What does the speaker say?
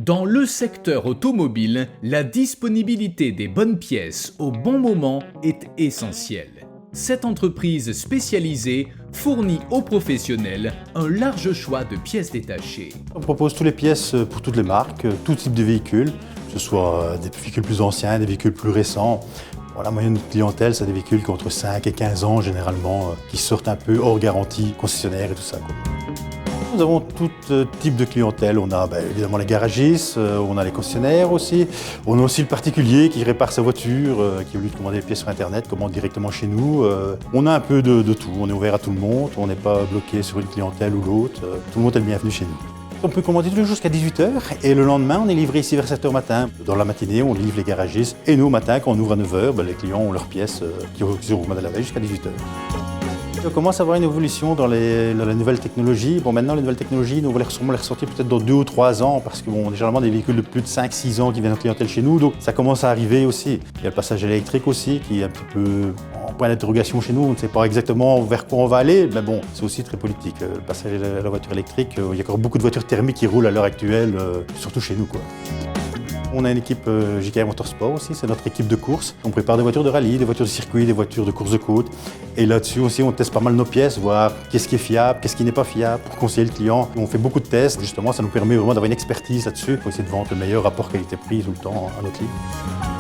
Dans le secteur automobile, la disponibilité des bonnes pièces au bon moment est essentielle. Cette entreprise spécialisée fournit aux professionnels un large choix de pièces détachées. On propose toutes les pièces pour toutes les marques, tout type de véhicules, que ce soit des véhicules plus anciens, des véhicules plus récents. Bon, la moyenne de clientèle, c'est des véhicules qui ont entre 5 et 15 ans généralement, qui sortent un peu hors garantie concessionnaire et tout ça, quoi. Nous avons tout type de clientèle. On a évidemment les garagistes, on a les concessionnaires aussi. On a aussi le particulier qui répare sa voiture, qui au lieu de commander les pièces sur Internet, commande directement chez nous. On a un peu de tout. On est ouvert à tout le monde. On n'est pas bloqué sur une clientèle ou l'autre. Tout le monde est le bienvenu chez nous. On peut commander tous les jours jusqu'à 18h et le lendemain, on est livré ici vers 7h matin. Dans la matinée, on livre les garagistes et nous, au matin, quand on ouvre à 9h, les clients ont leurs pièces qui ont commandé la veille jusqu'à 18h. On commence à avoir une évolution dans la nouvelle technologie. Bon, maintenant, les nouvelles technologies, nous allons sûrement les ressortir peut-être dans 2 ou 3 ans parce que bon, généralement des véhicules de plus de 5-6 ans qui viennent en clientèle chez nous, donc ça commence à arriver aussi. Il y a le passage électrique aussi qui est un petit peu en point d'interrogation chez nous. On ne sait pas exactement vers quoi on va aller, mais bon, c'est aussi très politique. Le passage à la voiture électrique, il y a encore beaucoup de voitures thermiques qui roulent à l'heure actuelle, surtout chez nous, quoi. On a une équipe JKR Motorsport aussi, c'est notre équipe de course. On prépare des voitures de rallye, des voitures de circuit, des voitures de course de côte. Et là-dessus aussi, on teste pas mal nos pièces, voir qu'est-ce qui est fiable, qu'est-ce qui n'est pas fiable, pour conseiller le client. On fait beaucoup de tests, justement, ça nous permet vraiment d'avoir une expertise là-dessus pour essayer de vendre le meilleur rapport qualité-prix tout le temps à notre ligne.